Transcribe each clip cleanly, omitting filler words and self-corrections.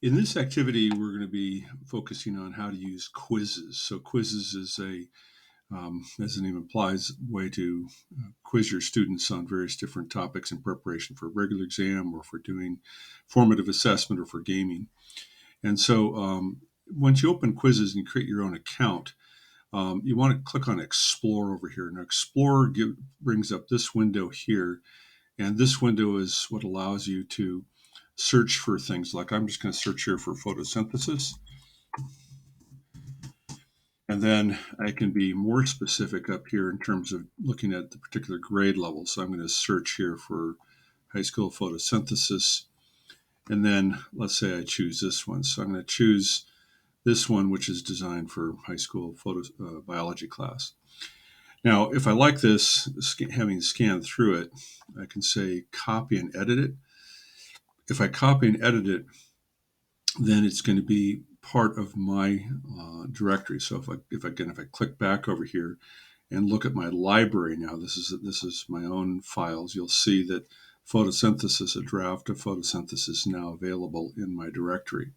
In this activity, we're going to be focusing on how to use Quizziz. So Quizziz is as the name implies, way to quiz your students on various different topics in preparation for a regular exam or for doing formative assessment or for gaming. And so once you open Quizziz and you create your own account, you want to click on Explore over here. Now, Explore brings up this window here, and this window is what allows you to search for things like I'm just going to search here for photosynthesis. And then I can be more specific up here in terms of looking at the particular grade level. So I'm going to search here for high school photosynthesis. And then let's say I choose this one. So I'm going to choose this one, which is designed for high school biology class. Now, if I like this, having scanned through it, I can say copy and edit it. If I copy and edit it, then it's going to be part of my directory. So if I click back over here and look at my library now, this is my own files. You'll see that photosynthesis, a draft of photosynthesis, is now available in my directory.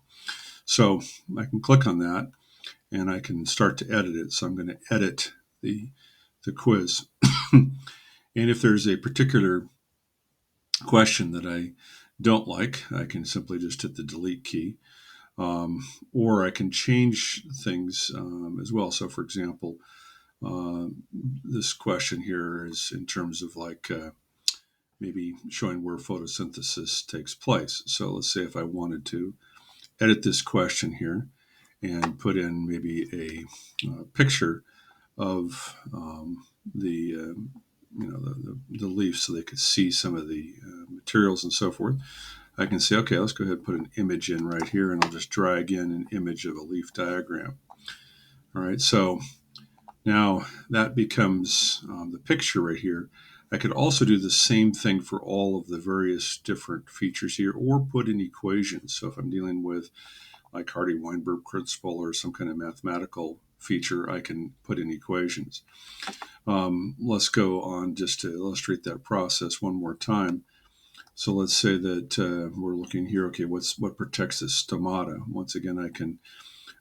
So I can click on that and I can start to edit it. So I'm going to edit the quiz. And if there's a particular question that I don't like, I can simply just hit the delete key. Or I can change things as well. So, for example, this question here is in terms of maybe showing where photosynthesis takes place. So let's say if I wanted to edit this question here and put in maybe a picture of the leaves so they could see some of the materials and so forth. I can say, okay, let's go ahead and put an image in right here, and I'll just drag in an image of a leaf diagram. All right, so now that becomes the picture right here. I could also do the same thing for all of the various different features here, or put in equations. So if I'm dealing with like Hardy-Weinberg principle or some kind of mathematical feature, I can put in equations. Let's go on just to illustrate that process one more time. So let's say that we're looking here, okay, what protects the stomata? Once again, I can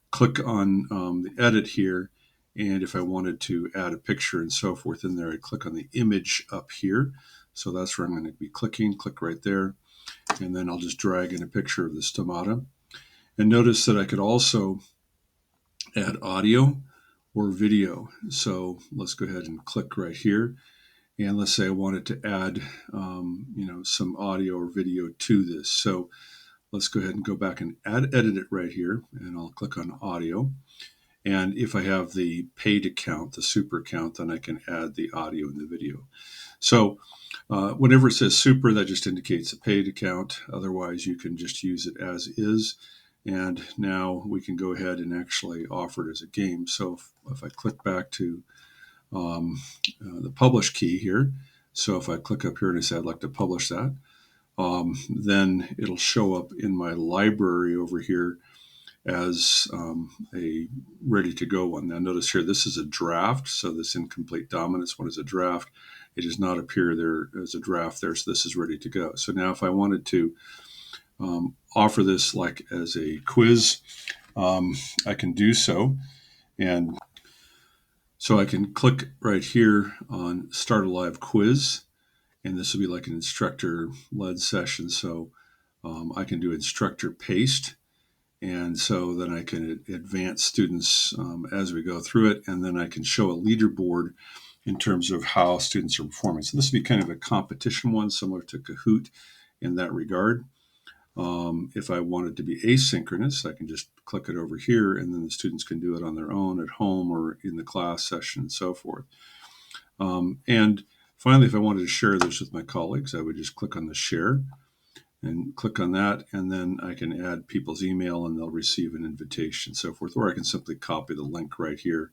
click on the edit here, and if I wanted to add a picture and so forth in there, I click on the image up here. So that's where I'm going to be clicking, click right there, and then I'll just drag in a picture of the stomata. And notice that I could also add audio or video. So let's go ahead and click right here. And let's say I wanted to add, some audio or video to this. So let's go ahead and go back and edit it right here. And I'll click on audio. And if I have the paid account, the super account, then I can add the audio and the video. So whenever it says super, that just indicates a paid account. Otherwise, you can just use it as is. And now we can go ahead and actually offer it as a game. So if I click back to the publish key here, so if I click up here and I say I'd like to publish that, then it'll show up in my library over here as a ready to go one. Now notice here, this is a draft. So this incomplete dominance one is a draft. It does not appear there as a draft there. So this is ready to go. So now if I wanted to offer this like as a quiz, I can do so. And so I can click right here on Start a Live Quiz. And this will be like an instructor-led session. So I can do instructor paste. And so then I can advance students as we go through it. And then I can show a leaderboard in terms of how students are performing. So this would be kind of a competition one, similar to Kahoot in that regard. If I wanted to be asynchronous, I can just click it over here, and then the students can do it on their own at home or in the class session and so forth. And finally, if I wanted to share this with my colleagues, I would just click on the share and click on that, and then I can add people's email and they'll receive an invitation and so forth. Or I can simply copy the link right here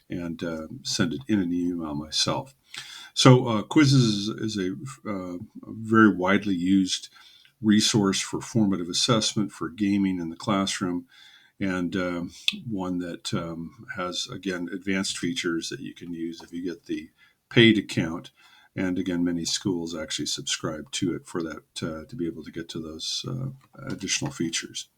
and send it in an email myself. So Quizziz is a very widely used resource for formative assessment, for gaming in the classroom, and one that has, again, advanced features that you can use if you get the paid account. And again, many schools actually subscribe to it for that to be able to get to those additional features.